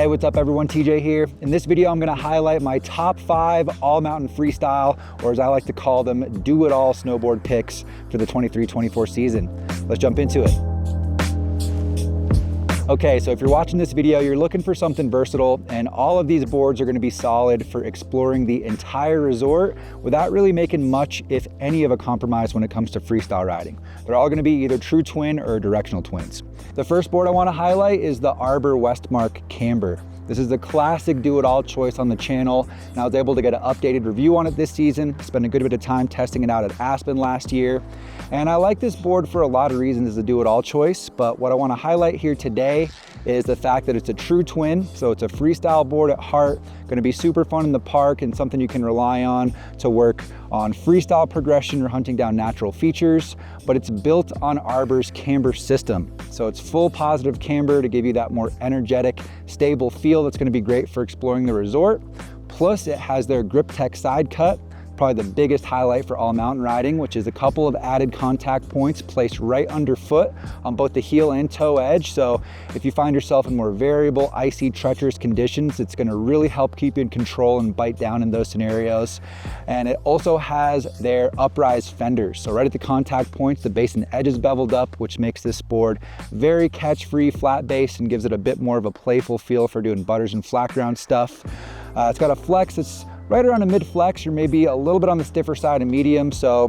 Hey, what's up everyone, TJ here. In this video, I'm gonna highlight my top 5 all-mountain freestyle, or as I like to call them, do-it-all snowboard picks for the 23-24 season. Let's jump into it. Okay, so if you're watching this video, you're looking for something versatile, and all of these boards are gonna be solid for exploring the entire resort without really making much, if any, of a compromise when it comes to freestyle riding. They're all gonna be either true twin or directional twins. The first board I wanna highlight is the Arbor Westmark Camber. This is the classic do-it-all choice on the channel, and I was able to get an updated review on it this season. Spent a good bit of time testing it out at Aspen last year. And I like this board for a lot of reasons as a do-it-all choice, but what I wanna highlight here today is the fact that it's a true twin, so it's a freestyle board at heart, gonna be super fun in the park and something you can rely on to work on freestyle progression or hunting down natural features, but it's built on Arbor's camber system. So it's full positive camber to give you that more energetic, stable feel that's gonna be great for exploring the resort. Plus it has their Grip Tech side cut, probably the biggest highlight for all mountain riding, which is a couple of added contact points placed right underfoot on both the heel and toe edge. So if you find yourself in more variable, icy, treacherous conditions, it's gonna really help keep you in control and bite down in those scenarios. And it also has their uprise fenders. So right at the contact points, the base and edge is beveled up, which makes this board very catch-free, flat base, and gives it a bit more of a playful feel for doing butters and flat ground stuff. It's got a flex that's right around a mid flex, or maybe a little bit on the stiffer side of medium. So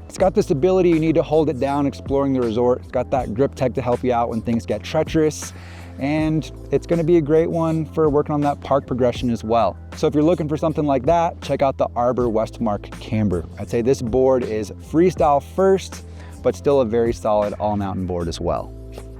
it's got this ability, you need to hold it down exploring the resort. It's got that grip tech to help you out when things get treacherous. And it's gonna be a great one for working on that park progression as well. So if you're looking for something like that, check out the Arbor Westmark Camber. I'd say this board is freestyle first, but still a very solid all mountain board as well.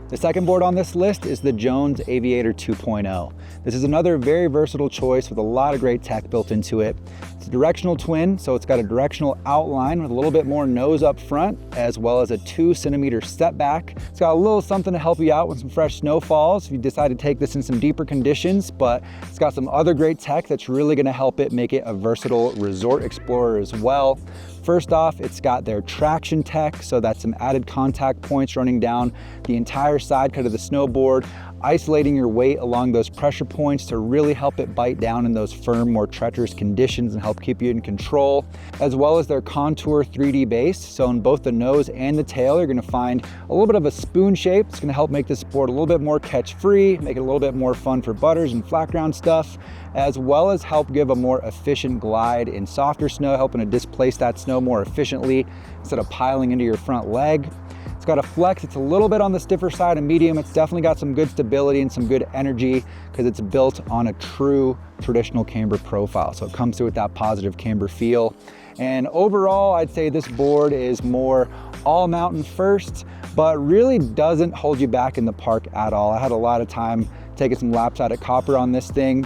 The second board on this list is the Jones Aviator 2.0. This is another very versatile choice with a lot of great tech built into it. It's a directional twin, so it's got a directional outline with a little bit more nose up front, as well as a 2-centimeter setback. It's got a little something to help you out with some fresh snow falls if you decide to take this in some deeper conditions, but it's got some other great tech that's really gonna help it make it a versatile resort explorer as well. First off, it's got their traction tech, so that's some added contact points running down the entire side cut of the snowboard, isolating your weight along those pressure points to really help it bite down in those firm, more treacherous conditions and help keep you in control, as well as their contour 3D base. So in both the nose and the tail, you're gonna find a little bit of a spoon shape. It's gonna help make this board a little bit more catch-free, make it a little bit more fun for butters and flat ground stuff, as well as help give a more efficient glide in softer snow, helping to displace that snow more efficiently instead of piling into your front leg. It's got a flex, it's a little bit on the stiffer side of medium. It's definitely got some good stability and some good energy because it's built on a true traditional camber profile. So it comes through with that positive camber feel. And overall, I'd say this board is more all mountain first, but really doesn't hold you back in the park at all. I had a lot of time taking some laps out at Copper on this thing.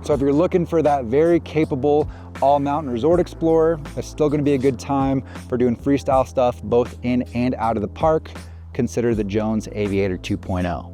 So if you're looking for that very capable all mountain resort explorer, it's still gonna be a good time for doing freestyle stuff both in and out of the park, consider the Jones Aviator 2.0.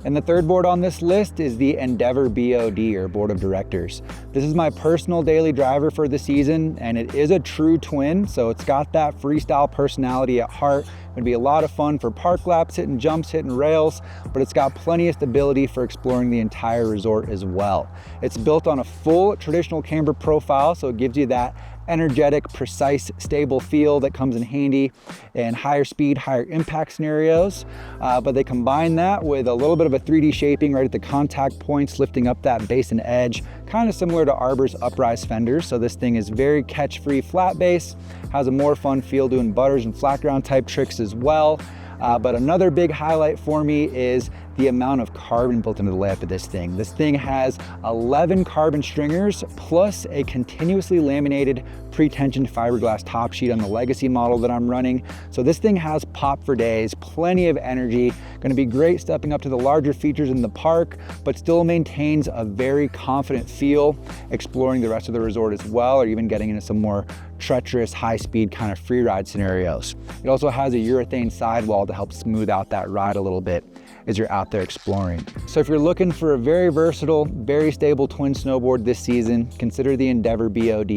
And the third board on this list is the Endeavor BOD, or Board of Directors. This is my personal daily driver for the season, and it is a true twin, so it's got that freestyle personality at heart. It'd be a lot of fun for park laps, hitting jumps, hitting rails, but it's got plenty of stability for exploring the entire resort as well. It's built on a full traditional camber profile, so it gives you that energetic, precise, stable feel that comes in handy in higher speed, higher impact scenarios. But they combine that with a little bit of a 3D shaping right at the contact points, lifting up that base and edge, kind of similar to Arbor's uprise fenders. So this thing is very catch-free flat base, has a more fun feel doing butters and flat ground type tricks as well. But another big highlight for me is the amount of carbon built into the layup of this thing. This thing has 11 carbon stringers plus a continuously laminated pre-tensioned fiberglass top sheet on the Legacy model that I'm running. So this thing has pop for days, plenty of energy, gonna be great stepping up to the larger features in the park, but still maintains a very confident feel, exploring the rest of the resort as well, or even getting into some more treacherous, high-speed kind of free ride scenarios. It also has a urethane sidewall to help smooth out that ride a little bit as you're out there exploring. So if you're looking for a very versatile, very stable twin snowboard this season, consider the Endeavor BOD.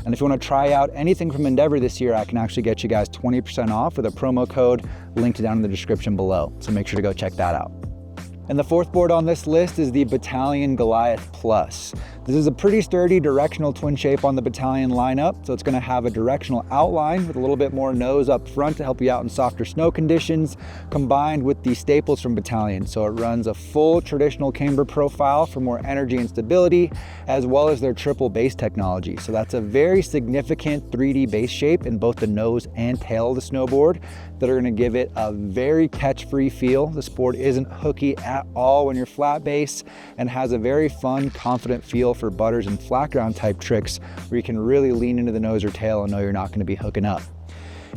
And if you want to try out anything from Endeavor this year, I can actually get you guys 20% off with a promo code linked down in the description below. So make sure to go check that out. And the fourth board on this list is the Bataleon Goliath Plus. This is a pretty sturdy directional twin shape on the Bataleon lineup, so it's going to have a directional outline with a little bit more nose up front to help you out in softer snow conditions, combined with the staples from Bataleon. So it runs a full traditional camber profile for more energy and stability, as well as their triple base technology. So that's a very significant 3D base shape in both the nose and tail of the snowboard that are going to give it a very catch-free feel. This board isn't hooky at all when you're flat base and has a very fun, confident feel for butters and flat ground type tricks where you can really lean into the nose or tail and know you're not going to be hooking up.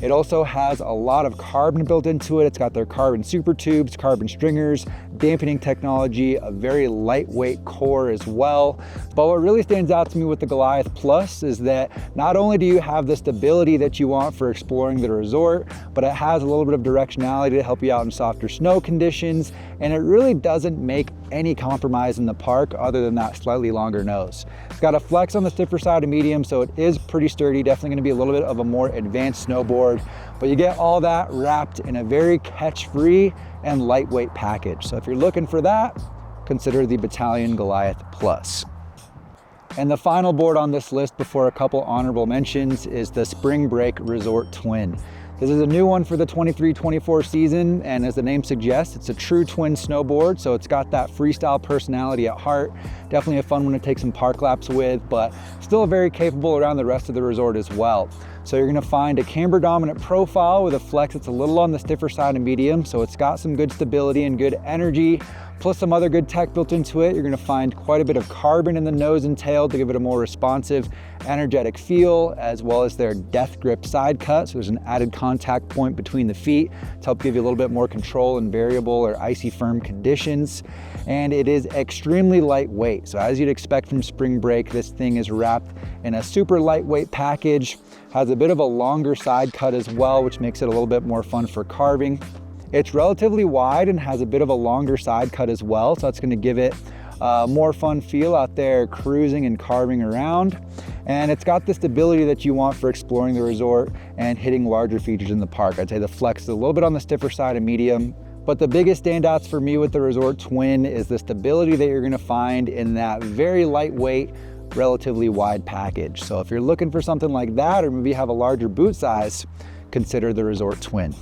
It also has a lot of carbon built into it. It's got their carbon super tubes, carbon stringers, dampening technology, a very lightweight core as well. But what really stands out to me with the Goliath Plus is that not only do you have the stability that you want for exploring the resort, but it has a little bit of directionality to help you out in softer snow conditions. And it really doesn't make any compromise in the park other than that slightly longer nose. It's got a flex on the stiffer side of medium, so it is pretty sturdy, definitely gonna be a little bit of a more advanced snowboard, but you get all that wrapped in a very catch-free and lightweight package. So if you're looking for that, consider the Bataleon Goliath Plus. And the final board on this list before a couple honorable mentions is the Spring Break Resort Twin. This is a new one for the 23-24 season, and as the name suggests, it's a true twin snowboard, so it's got that freestyle personality at heart. Definitely a fun one to take some park laps with, but still very capable around the rest of the resort as well. So you're gonna find a camber dominant profile with a flex that's a little on the stiffer side of medium, so it's got some good stability and good energy, plus some other good tech built into it. You're gonna find quite a bit of carbon in the nose and tail to give it a more responsive, energetic feel, as well as their death grip side cut. So there's an added contact point between the feet to help give you a little bit more control in variable or icy firm conditions. And it is extremely lightweight. So as you'd expect from Spring Break, this thing is wrapped in a super lightweight package, has a bit of a longer side cut as well, which makes it a little bit more fun for carving. It's relatively wide and has a bit of a longer side cut as well, so that's going to give it a more fun feel out there cruising and carving around. And it's got the stability that you want for exploring the resort and hitting larger features in the park. I'd say the flex is a little bit on the stiffer side of medium, but the biggest standouts for me with the Resort Twin is the stability that you're going to find in that very lightweight, relatively wide package. So if you're looking for something like that, or maybe have a larger boot size, consider the Resort Twin.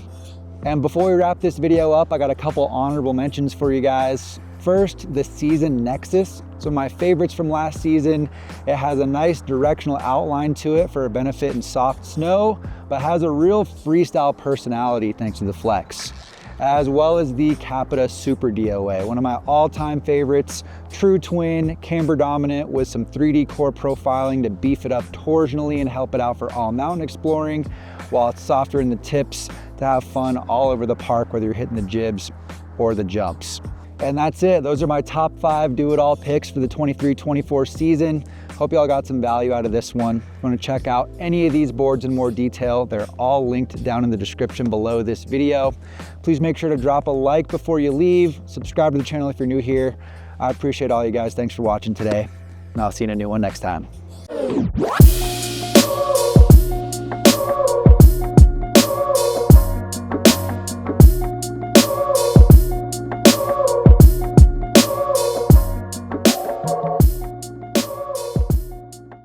And before we wrap this video up, I got a couple honorable mentions for you guys. First, the Season Nexus. So my favorites from last season. It has a nice directional outline to it for a benefit in soft snow, but has a real freestyle personality thanks to the flex. As well as the Capita Super DOA, one of my all-time favorites. True twin, camber dominant with some 3D core profiling to beef it up torsionally and help it out for all mountain exploring, while it's softer in the tips to have fun all over the park, whether you're hitting the jibs or the jumps. And that's it. Those are my top 5 do-it-all picks for the 23-24 season. Hope y'all got some value out of this one. If you want to check out any of these boards in more detail, they're all linked down in the description below this video. Please make sure to drop a like before you leave. Subscribe to the channel if you're new here. I appreciate all you guys. Thanks for watching today, and I'll see you in a new one next time.